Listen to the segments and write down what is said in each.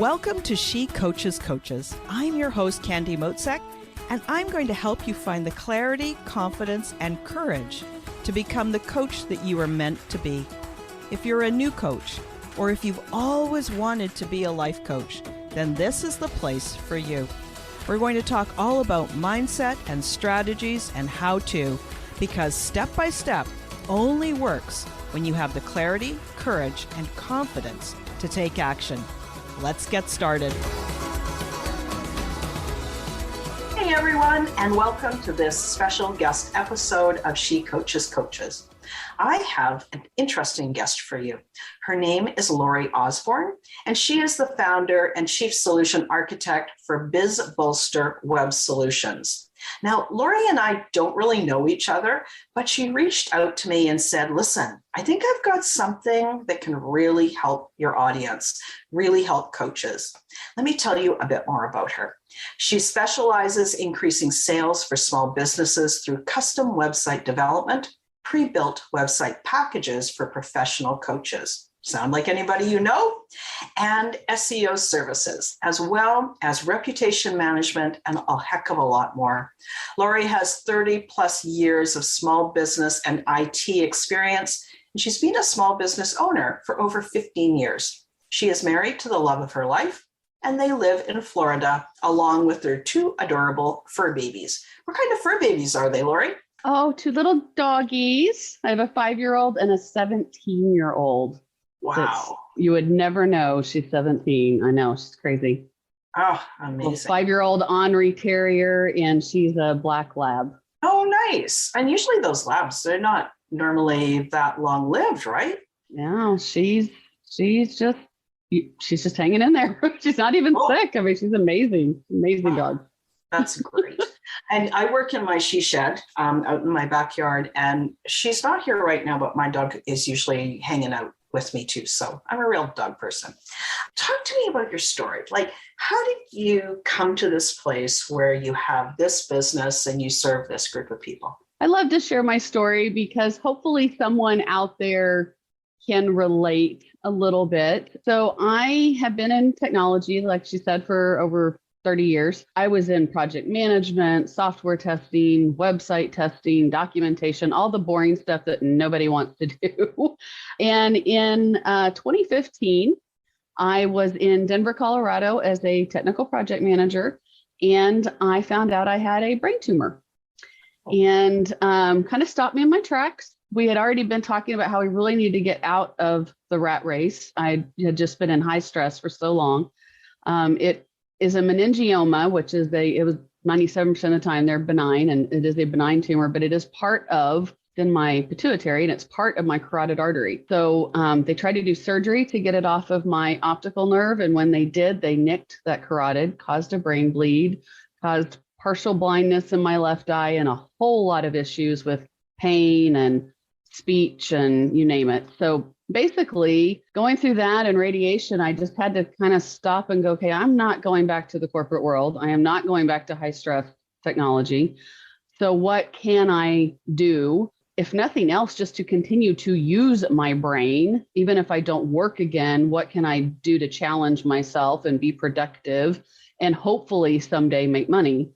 Welcome to She Coaches Coaches. I'm your host, Candy Motzek, and I'm going to help you find the clarity, confidence, and courage to become the coach that you are meant to be. If you're a new coach, or if you've always wanted to be a life coach, then this is the place for you. We're going to talk all about mindset and strategies and how to, because step by step only works when you have the clarity, courage, and confidence to take action. Let's get started. Hey everyone, and welcome to this special guest episode of She Coaches Coaches. I have an interesting guest for you. Her name is Lori Osborne, and she is the founder and chief solution architect for BizBolster Web Solutions. Now, Lori and I don't really know each other, but she reached out to me and said, listen, I think I've got something that can really help your audience, really help coaches. Let me tell you a bit more about her. She specializes in increasing sales for small businesses through custom website development, pre-built website packages for professional coaches. Sound like anybody you know? And SEO services, as well as reputation management and a heck of a lot more. Lori has 30 plus years of small business and IT experience, and she's been a small business owner for over 15 years. She is married to the love of her life, and they live in Florida along with their two adorable fur babies. What kind of fur babies are they, Lori? Oh, two little doggies. I have a 5-year-old and a 17-year-old. Wow. You would never know she's 17. I know, she's crazy. Oh, amazing. 5-year-old Henri Terrier, and she's a black lab. Oh, nice. And usually those labs, they're not normally that long-lived, right? Yeah, she's just hanging in there. She's not even sick. I mean, she's amazing. Amazing dog. That's great. And I work in my she shed out in my backyard, and she's not here right now, but my dog is usually hanging out with me too. So I'm a real dog person. Talk to me about your story. Like, how did you come to this place where you have this business and you serve this group of people? I love to share my story because hopefully someone out there can relate a little bit. So I have been in technology, like she said, for over 30 years. I was in project management, software testing, website testing, documentation, all the boring stuff that nobody wants to do. And in 2015, I was in Denver, Colorado as a technical project manager, and I found out I had a brain tumor and kind of stopped me in my tracks. We had already been talking about how we really need to get out of the rat race. I had just been in high stress for so long. It is a meningioma, which is it was 97% of the time they're benign, and it is a benign tumor, but it is part of in my pituitary, and it's part of my carotid artery. So they tried to do surgery to get it off of my optical nerve, and when they did, they nicked that carotid, caused a brain bleed, caused partial blindness in my left eye, and a whole lot of issues with pain and speech and you name it. So basically, going through that and radiation, I just had to kind of stop and go, okay, I'm not going back to the corporate world. I am not going back to high stress technology. So what can I do, if nothing else, just to continue to use my brain? Even if I don't work again, what can I do to challenge myself and be productive and hopefully someday make money?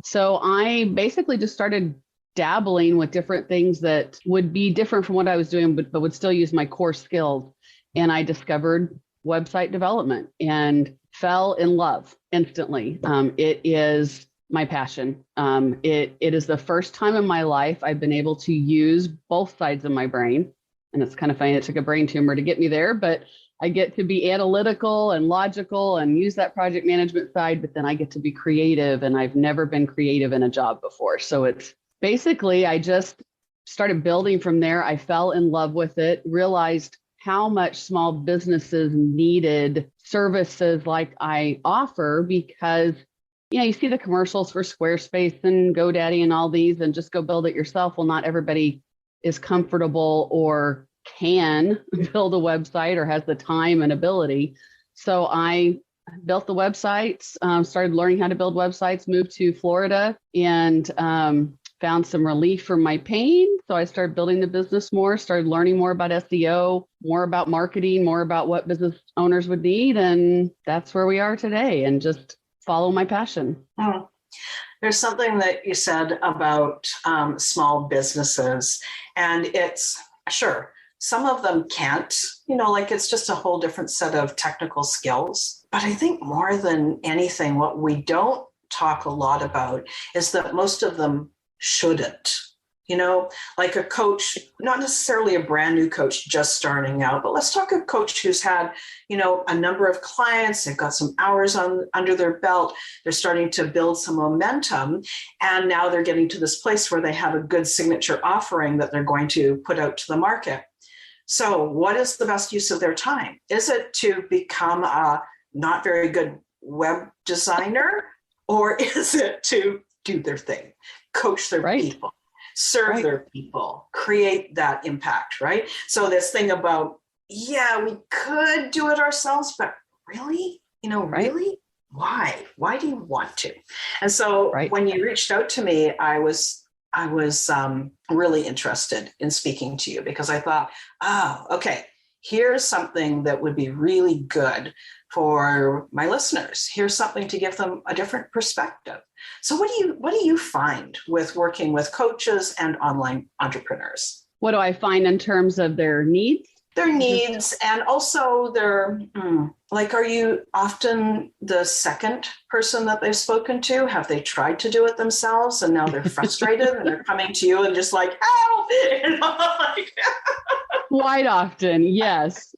So I basically just started dabbling with different things that would be different from what I was doing, but would still use my core skills. And I discovered website development and fell in love instantly. It is my passion. It is the first time in my life I've been able to use both sides of my brain. And it's kind of funny, it took a brain tumor to get me there, but I get to be analytical and logical and use that project management side, but then I get to be creative, and I've never been creative in a job before. So it's basically, I just started building from there. I fell in love with it, realized how much small businesses needed services like I offer, because, you see the commercials for Squarespace and GoDaddy and all these, and just go build it yourself. Well, not everybody is comfortable or can build a website or has the time and ability. So I built the websites, started learning how to build websites, moved to Florida, and found some relief from my pain. So I started building the business more, started learning more about SEO, more about marketing, more about what business owners would need. And that's where we are today, and just follow my passion. Hmm. There's something that you said about small businesses, and it's sure some of them can't, like it's just a whole different set of technical skills. But I think more than anything, what we don't talk a lot about is that most of them shouldn't. Like a coach, not necessarily a brand new coach just starting out, but let's talk a coach who's had, a number of clients, they've got some hours under their belt, they're starting to build some momentum, and now they're getting to this place where they have a good signature offering that they're going to put out to the market. So what is the best use of their time? Is it to become a not very good web designer, or is it to do their thing, coach their people? Serve their people, create that impact, right? So this thing about, we could do it ourselves, but really, really, why? Why do you want to? And so when you reached out to me, I was really interested in speaking to you, because I thought, okay, here's something that would be really good for my listeners. Here's something to give them a different perspective. So what do you find with working with coaches and online entrepreneurs? What do I find in terms of their needs? Their needs, and also their, are you often the second person that they've spoken to? Have they tried to do it themselves and now they're frustrated and they're coming to you and just like, help? Quite often, yes.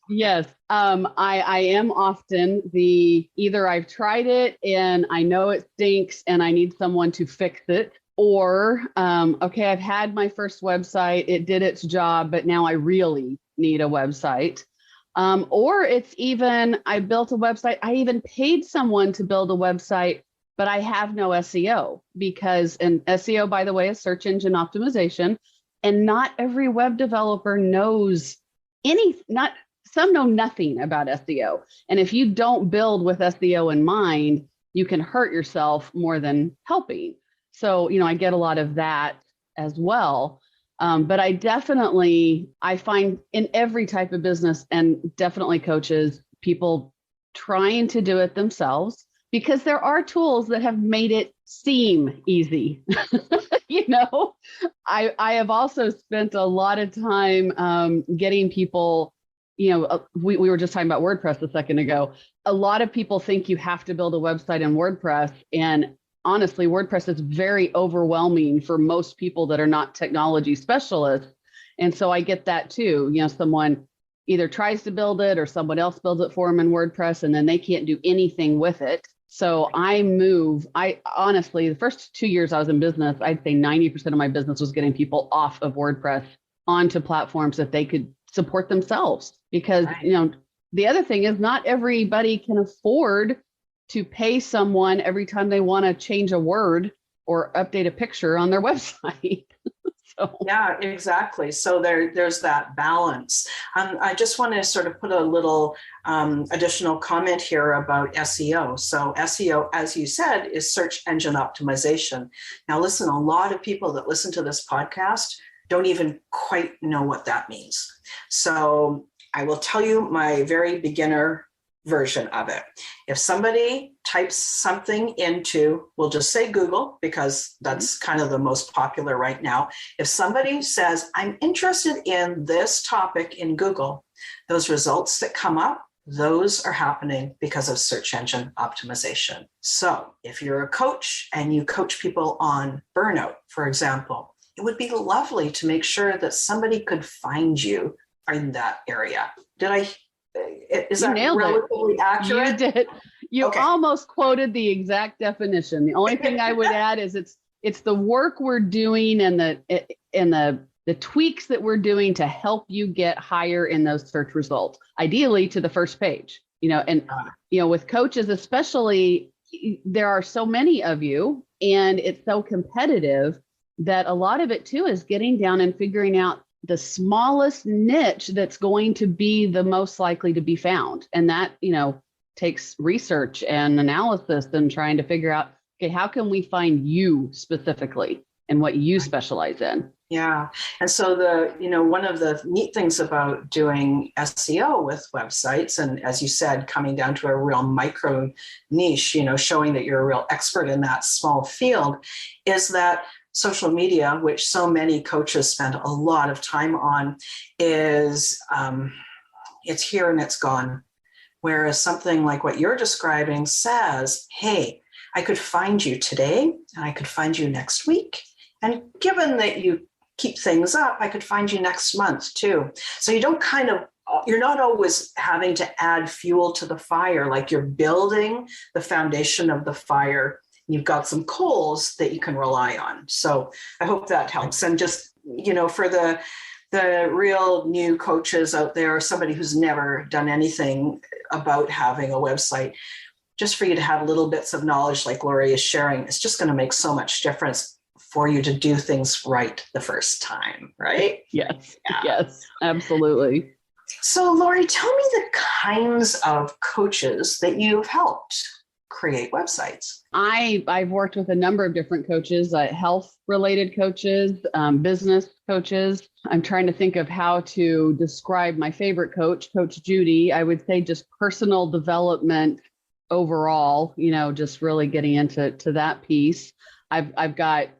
I am often either I've tried it and I know it stinks and I need someone to fix it, or I've had my first website, it did its job, but now I really need a website. Or it's even, I built a website, I even paid someone to build a website, but I have no SEO, because, and SEO, by the way, is search engine optimization. And not every web developer knows some know nothing about SEO. And if you don't build with SEO in mind, you can hurt yourself more than helping. So, I get a lot of that as well. But I find in every type of business, and definitely coaches, people trying to do it themselves, because there are tools that have made it seem easy. I have also spent a lot of time getting people, we were just talking about WordPress a second ago. A lot of people think you have to build a website in WordPress. And honestly, WordPress is very overwhelming for most people that are not technology specialists. And so I get that too. Someone either tries to build it or someone else builds it for them in WordPress, and then they can't do anything with it. So I honestly, the first 2 years I was in business, I'd say 90% of my business was getting people off of WordPress onto platforms that they could support themselves. Because, the other thing is not everybody can afford to pay someone every time they want to change a word or update a picture on their website. Yeah, exactly. So there's that balance. I just want to sort of put a little additional comment here about SEO. So SEO, as you said, is search engine optimization. Now, listen, a lot of people that listen to this podcast don't even quite know what that means. So I will tell you my very beginner version of it. If somebody types something into, we'll just say Google, because that's kind of the most popular right now. If somebody says, I'm interested in this topic in Google, those results that come up, those are happening because of search engine optimization. So if you're a coach and you coach people on burnout, for example, it would be lovely to make sure that somebody could find you in that area. Is that relatively accurate? You did. You almost quoted the exact definition. The only thing I would add is it's the work we're doing and the tweaks that we're doing to help you get higher in those search results, ideally to the first page. With coaches especially, there are so many of you, and it's so competitive that a lot of it too is getting down and figuring out the smallest niche that's going to be the most likely to be found. And that, takes research and analysis and trying to figure out, okay, how can we find you specifically? and what you specialize in. Yeah. And so one of the neat things about doing SEO with websites, and as you said, coming down to a real micro niche, showing that you're a real expert in that small field, is that social media, which so many coaches spend a lot of time on, is it's here and it's gone. Whereas something like what you're describing says, hey, I could find you today and I could find you next week. And given that you keep things up, I could find you next month too. So you're not always having to add fuel to the fire, like you're building the foundation of the fire. You've got some coals that you can rely on. So I hope that helps. And just, for the real new coaches out there, somebody who's never done anything about having a website, just for you to have little bits of knowledge like Lori is sharing, it's just going to make so much difference for you to do things right the first time, right? Yes, yes, absolutely. So Lori, tell me the kinds of coaches that you've helped create websites. I've worked with a number of different coaches, health-related coaches, business coaches. I'm trying to think of how to describe my favorite coach, Coach Judy. I would say just personal development overall, just really getting into that piece. I've got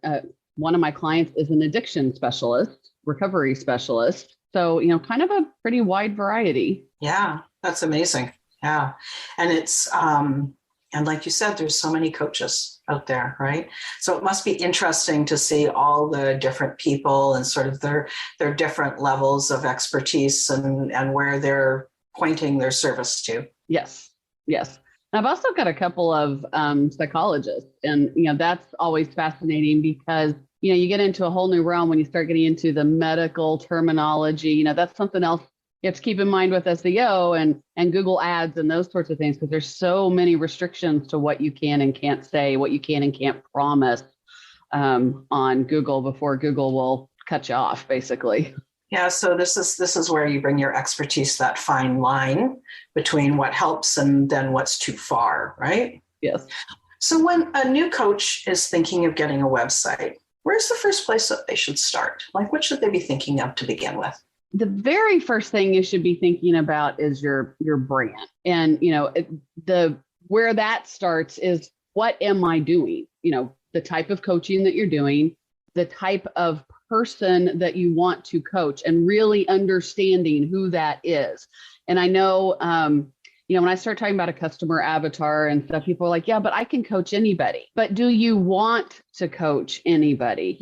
one of my clients is an addiction specialist, recovery specialist. So, kind of a pretty wide variety. Yeah, that's amazing. Yeah. And it's, and like you said, there's so many coaches out there, right? So it must be interesting to see all the different people and sort of their different levels of expertise and where they're pointing their service to. Yes. Yes. I've also got a couple of psychologists, and that's always fascinating because you get into a whole new realm when you start getting into the medical terminology. That's something else you have to keep in mind with SEO and Google Ads and those sorts of things, because there's so many restrictions to what you can and can't say, what you can and can't promise on Google before Google will cut you off, basically. Yeah, so this is where you bring your expertise, that fine line between what helps and then what's too far, right? Yes. So when a new coach is thinking of getting a website, where's the first place that they should start? Like, what should they be thinking of to begin with? The very first thing you should be thinking about is your brand. And, where that starts is, what am I doing? The type of coaching that you're doing, the type of person that you want to coach, and really understanding who that is. And I know, when I start talking about a customer avatar and stuff, people are like, yeah, but I can coach anybody. But do you want to coach anybody?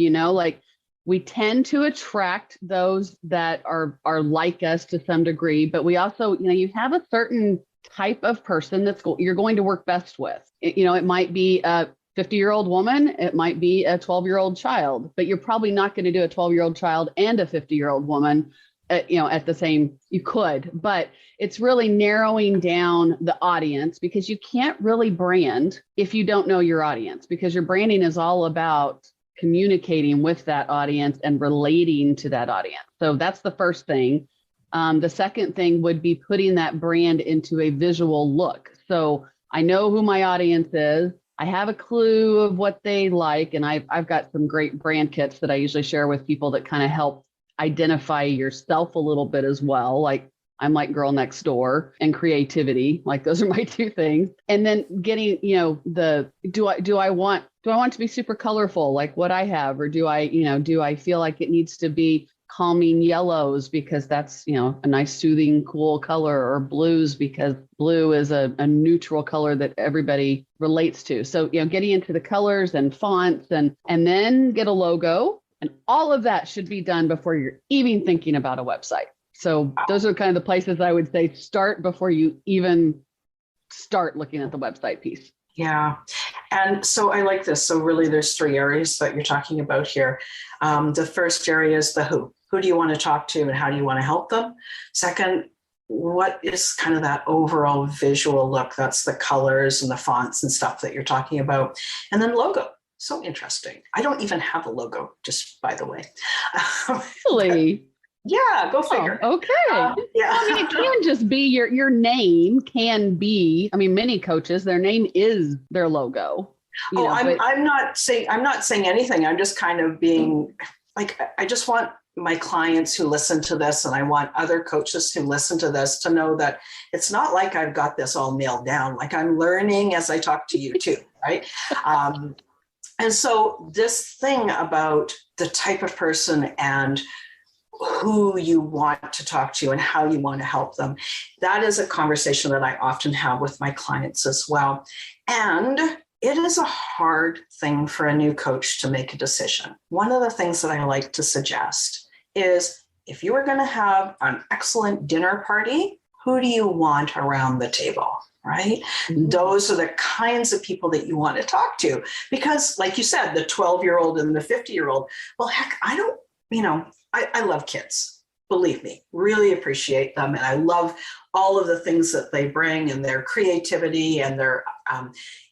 We tend to attract those that are like us to some degree, but we also, you have a certain type of person you're going to work best with. It might be a 50-year-old woman, it might be a 12-year-old child, but you're probably not going to do a 12-year-old child and a 50-year-old woman, at the same, you could, but it's really narrowing down the audience, because you can't really brand if you don't know your audience, because your branding is all about communicating with that audience and relating to that audience. So that's the first thing. The second thing would be putting that brand into a visual look. So I know who my audience is. I have a clue of what they like. And I've got some great brand kits that I usually share with people that kind of help identify yourself a little bit as well. Like, I'm like girl next door, and creativity. Like, those are my two things. And then getting, do I want to be super colorful like what I have? Or do I feel like it needs to be calming yellows because that's, a nice soothing, cool color, or blues because blue is a neutral color that everybody relates to. So, getting into the colors and fonts and then get a logo, and all of that should be done before you're even thinking about a website. So those are kind of the places I would say start before you even start looking at the website piece. Yeah. And so I like this. So really there's three areas that you're talking about here. The first area is the who. Who do you want to talk to and how do you want to help them? Second, what is kind of that overall visual look? That's the colors and the fonts and stuff that you're talking about. And then logo. So interesting. I don't even have a logo, just by the way. Really? Yeah, go figure. Oh, okay. Yeah. It can just be your name can be, many coaches, their name is their logo. I'm not saying anything. I'm just kind of being like, I just want my clients who listen to this, and I want other coaches who listen to this to know that it's not like I've got this all nailed down. Like, I'm learning as I talk to you too, right? And so this thing about the type of person and who you want to talk to and how you want to help them, that is a conversation that I often have with my clients as well. And it is a hard thing for a new coach to make a decision. One of the things that I like to suggest is, if you are going to have an excellent dinner party, who do you want around the table, right? Mm-hmm. Those are the kinds of people that you want to talk to. Because like you said, the 12-year-old and the 50-year-old, well, heck, I love kids. Believe me, really appreciate them. And I love all of the things that they bring and their creativity and their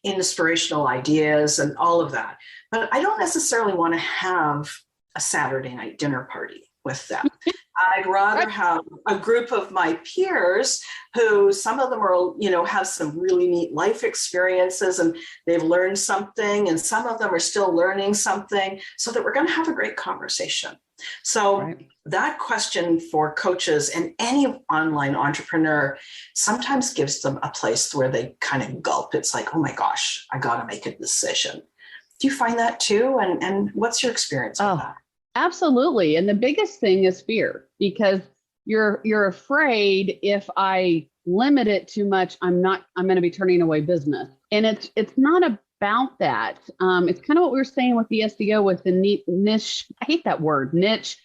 inspirational ideas and all of that. But I don't necessarily want to have a Saturday night dinner party with them. I'd rather have a group of my peers who, some of them are, have some really neat life experiences and they've learned something, and some of them are still learning something, so that we're going to have a great conversation. So that question for coaches and any online entrepreneur sometimes gives them a place where they kind of gulp. It's like, oh my gosh, I got to make a decision. Do you find that too? And what's your experience with that? Absolutely. And the biggest thing is fear, because you're afraid, if I limit it too much, I'm going to be turning away business. And it's not about that. It's kind of what we were saying with the SEO, with the niche. I hate that word, niche,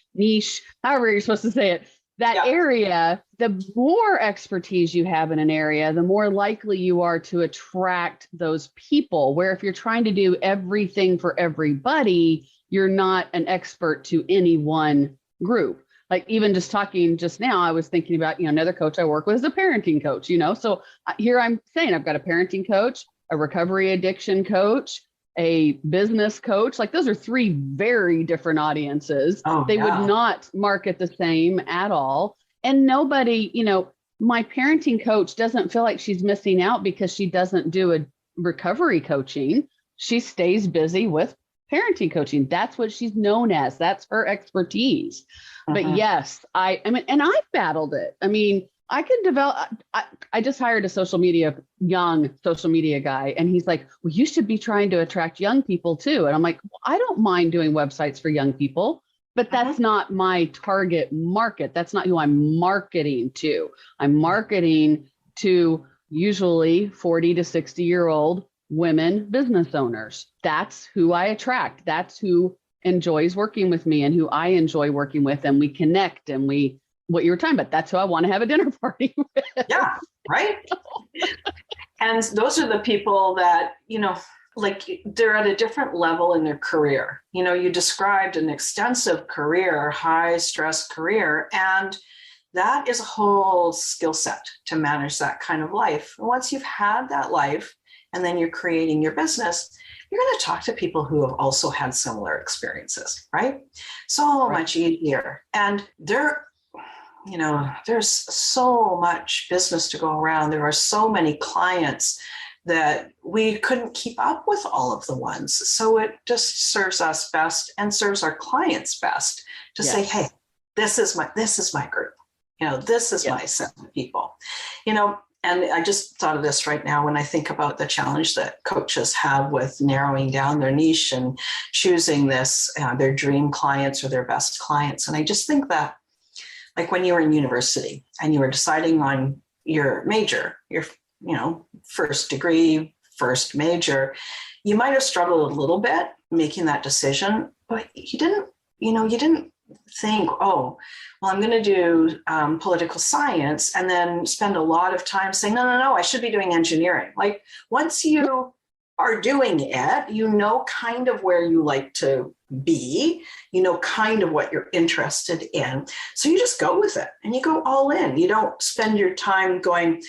however you're supposed to say it. That area, the more expertise you have in an area, the more likely you are to attract those people. Where if you're trying to do everything for everybody, you're not an expert to any one group. Like, even just talking just now, I was thinking about, another coach I work with is a parenting coach, so here I'm saying I've got a parenting coach, a recovery addiction coach, a business coach. Like, those are three very different audiences. They would not market the same at all. And nobody, my parenting coach doesn't feel like she's missing out because she doesn't do a recovery coaching. She stays busy with parenting coaching. That's what she's known as. That's her expertise. But yes, I mean, and I've battled it. I mean, I could develop, I just hired a young social media guy. And he's like, well, you should be trying to attract young people too. And I'm like, well, I don't mind doing websites for young people, but that's not my target market. That's not who I'm marketing to. I'm marketing to usually 40 to 60-year-old women business owners. That's who I attract. That's who enjoys working with me and who I enjoy working with. And we connect, and what you were talking about, that's who I want to have a dinner party with. Yeah, right. And those are the people that, like, they're at a different level in their career. You described an extensive career, high stress career, and that is a whole skill set to manage that kind of life. And once you've had that life and then you're creating your business, you're going to talk to people who have also had similar experiences, right? So much easier. And there's so much business to go around. There are so many clients that we couldn't keep up with all of the ones. So it just serves us best and serves our clients best to say, hey, this is my group. This is my set of people, and I just thought of this right now when I think about the challenge that coaches have with narrowing down their niche and choosing their dream clients or their best clients. And I just think that, like, when you were in university and you were deciding on your major, your first degree, first major, you might have struggled a little bit making that decision, but you didn't think, oh, well, I'm going to do political science and then spend a lot of time saying, no, I should be doing engineering. Like, once you are doing it, kind of where you like to be, kind of what you're interested in. So you just go with it and you go all in. You don't spend your time going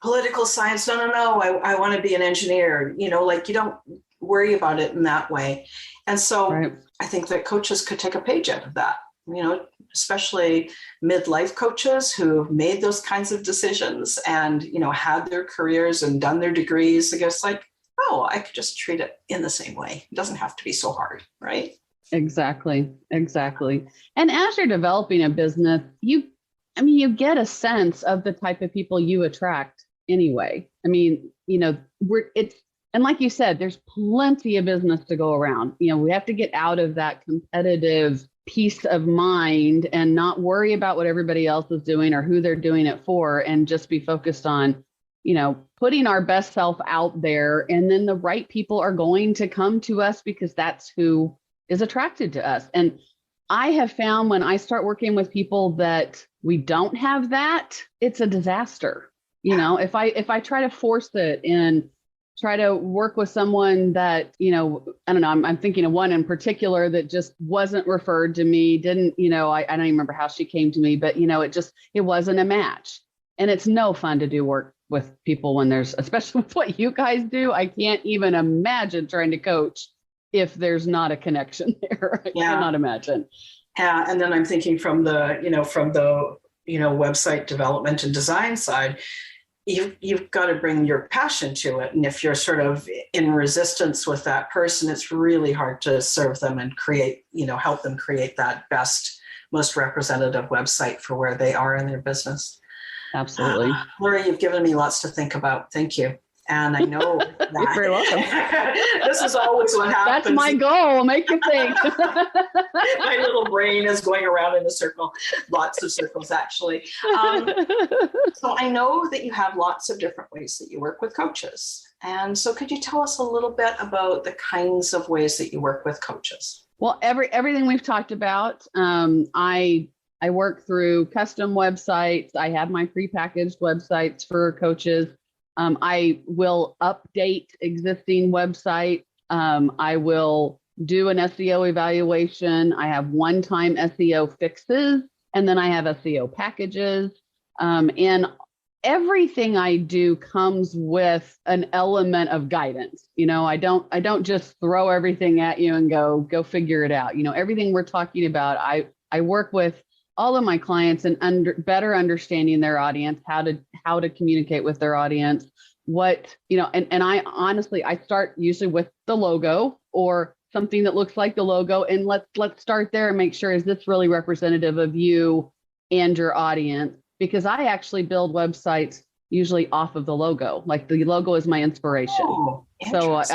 political science. No, I want to be an engineer. You don't worry about it in that way. And so I think that coaches could take a page out of that, especially midlife coaches who've made those kinds of decisions and, had their careers and done their degrees. I guess, like, oh, I could just treat it in the same way. It doesn't have to be so hard, right? Exactly. And as you're developing a business, you get a sense of the type of people you attract anyway. I mean, and like you said, there's plenty of business to go around. We have to get out of that competitive peace of mind and not worry about what everybody else is doing or who they're doing it for, and just be focused on, putting our best self out there. And then the right people are going to come to us because that's who is attracted to us. And I have found when I start working with people that we don't have that, it's a disaster. If I try to force it and try to work with someone that, I don't know, I'm thinking of one in particular that just wasn't referred to me, didn't, I don't even remember how she came to me, but, it wasn't a match. And it's no fun to do work with people when there's, especially with what you guys do. I can't even imagine trying to coach if there's not a connection there. I cannot imagine. Yeah. And then I'm thinking from the website development and design side, you've got to bring your passion to it. And if you're sort of in resistance with that person, it's really hard to serve them and help them create that best, most representative website for where they are in their business. Absolutely. Lori, you've given me lots to think about. Thank you. And I know that you're very welcome. This is always what happens. That's my goal. Make you think. My little brain is going around in a circle, lots of circles, actually. So I know that you have lots of different ways that you work with coaches. And so could you tell us a little bit about the kinds of ways that you work with coaches? Well, everything we've talked about, I work through custom websites. I have my prepackaged websites for coaches. I will update existing websites. I will do an SEO evaluation. I have one-time SEO fixes, and then I have SEO packages. And everything I do comes with an element of guidance. I don't just throw everything at you and go figure it out. Everything we're talking about, I work with all of my clients and better understanding their audience, how to communicate with their audience, and I honestly, I start usually with the logo or something that looks like the logo. And let's start there and make sure, is this really representative of you and your audience? Because I actually build websites usually off of the logo. Like the logo is my inspiration. Oh, so that's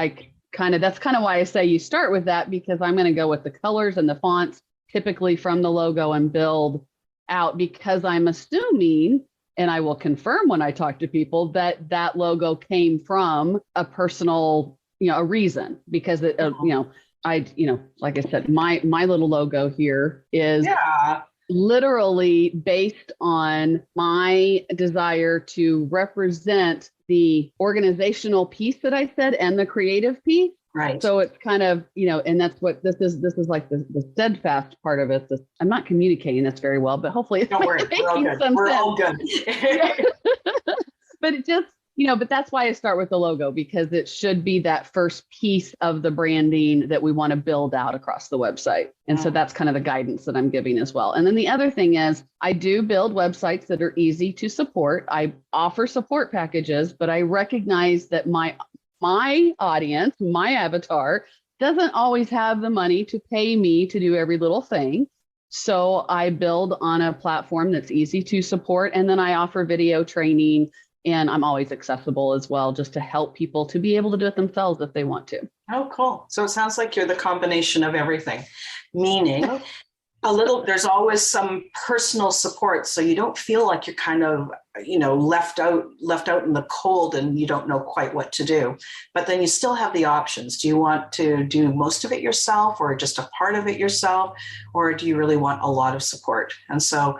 kind of why I say you start with that, because I'm going to go with the colors and the fonts typically from the logo and build out, because I'm assuming, and I will confirm when I talk to people, that logo came from a personal, a reason, because it, like I said, my little logo here is literally based on my desire to represent the organizational piece that I said and the creative piece. Right. So it's kind of, and that's what this is like the steadfast part of it. I'm not communicating this very well, but hopefully it's making some We're sense. all good. But it just, but that's why I start with the logo, because it should be that first piece of the branding that we want to build out across the website. And so that's kind of the guidance that I'm giving as well. And then the other thing is I do build websites that are easy to support. I offer support packages, but I recognize that my audience, my avatar, doesn't always have the money to pay me to do every little thing. So I build on a platform that's easy to support. And then I offer video training, and I'm always accessible as well, just to help people to be able to do it themselves if they want to. Oh, cool. So it sounds like you're the combination of everything, meaning there's always some personal support. So you don't feel like you're kind of, left out in the cold and you don't know quite what to do, but then you still have the options. Do you want to do most of it yourself, or just a part of it yourself? Or do you really want a lot of support? And so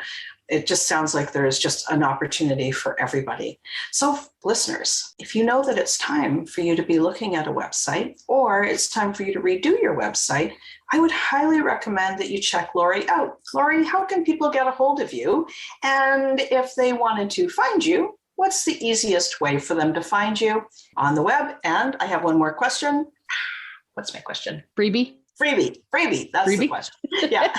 it just sounds like there's just an opportunity for everybody. So listeners, if you know that it's time for you to be looking at a website, or it's time for you to redo your website, I would highly recommend that you check Lori out. Lori, how can people get a hold of you? And if they wanted to find you, what's the easiest way for them to find you on the web? And I have one more question. What's my question? Freebie. That's the question. Yeah.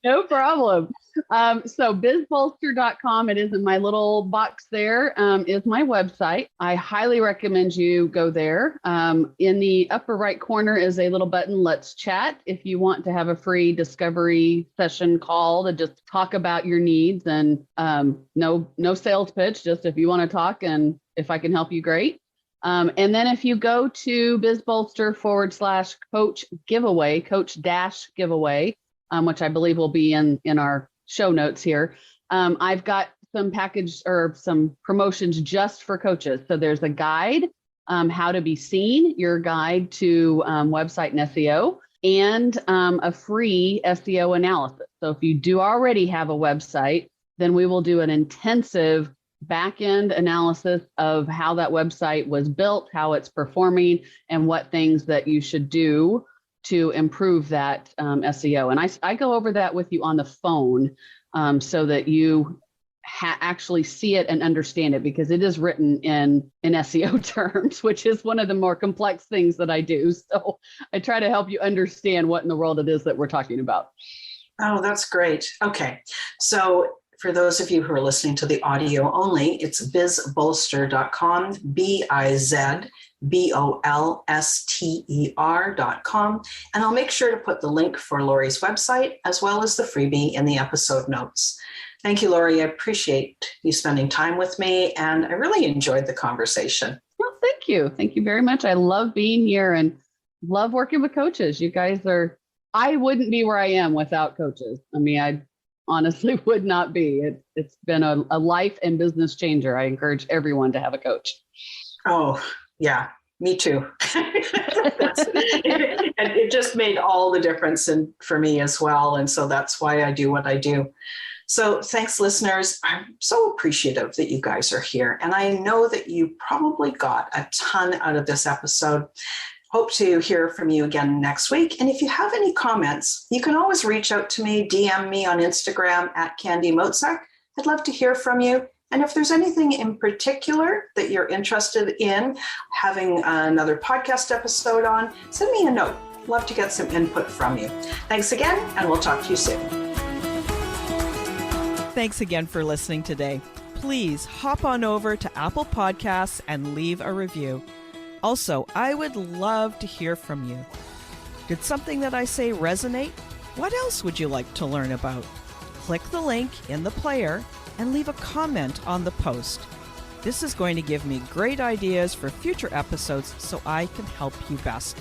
No problem. So bizbolster.com, it is in my little box there, is my website. I highly recommend you go there. In the upper right corner is a little button, Let's Chat, if you want to have a free discovery session call to just talk about your needs, and no sales pitch, just if you want to talk and if I can help you, great. And then if you go to bizbolster/coach giveaway, coach-giveaway, which I believe will be in our show notes here. I've got some package or some promotions just for coaches. So there's a guide, how to be seen, your guide to website and SEO, and a free SEO analysis. So if you do already have a website, then we will do an intensive back-end analysis of how that website was built, how it's performing, and what things that you should do to improve that SEO. And I go over that with you on the phone so that you actually see it and understand it, because it is written in SEO terms, which is one of the more complex things that I do. So I try to help you understand what in the world it is that we're talking about. Oh, that's great. Okay. So for those of you who are listening to the audio only, it's bizbolster.com, bizbolster.com. And I'll make sure to put the link for Lori's website as well as the freebie in the episode notes. Thank you, Lori. I appreciate you spending time with me, and I really enjoyed the conversation. Well, thank you. Thank you very much. I love being here and love working with coaches. You guys I wouldn't be where I am without coaches. I mean, I honestly would not be. It's been a life and business changer. I encourage everyone to have a coach. Oh, yeah, me too. And it just made all the difference for me as well. And so that's why I do what I do. So thanks, listeners. I'm so appreciative that you guys are here. And I know that you probably got a ton out of this episode. Hope to hear from you again next week. And if you have any comments, you can always reach out to me, DM me on Instagram at Candy Motzek. I'd love to hear from you. And if there's anything in particular that you're interested in having another podcast episode on, send me a note. Love to get some input from you. Thanks again, and we'll talk to you soon. Thanks again for listening today. Please hop on over to Apple Podcasts and leave a review. Also, I would love to hear from you. Did something that I say resonate? What else would you like to learn about? Click the link in the player and leave a comment on the post. This is going to give me great ideas for future episodes so I can help you best.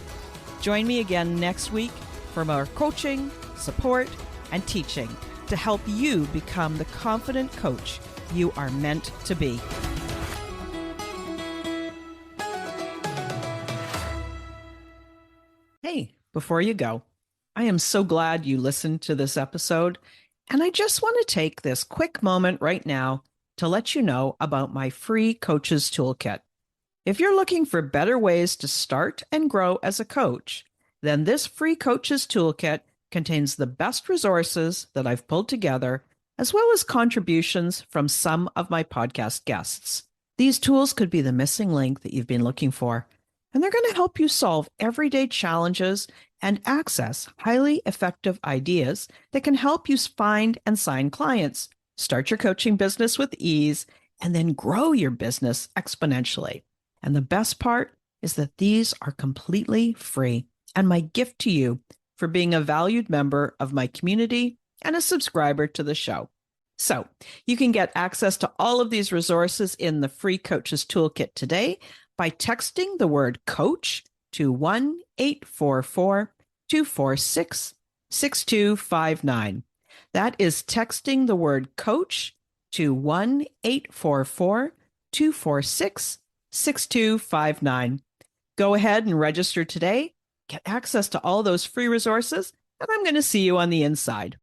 Join me again next week for more coaching, support, and teaching to help you become the confident coach you are meant to be. Hey, before you go, I am so glad you listened to this episode, and I just want to take this quick moment right now to let you know about my free Coaches Toolkit. If you're looking for better ways to start and grow as a coach, then this free Coaches Toolkit contains the best resources that I've pulled together, as well as contributions from some of my podcast guests. These tools could be the missing link that you've been looking for, and they're going to help you solve everyday challenges and access highly effective ideas that can help you find and sign clients, start your coaching business with ease, and then grow your business exponentially. And the best part is that these are completely free, and my gift to you for being a valued member of my community and a subscriber to the show. So you can get access to all of these resources in the free Coaches Toolkit today by texting the word coach to 1-844-246-6259. That is texting the word coach to 1-844-246-6259. Go ahead and register today, get access to all those free resources, and I'm going to see you on the inside.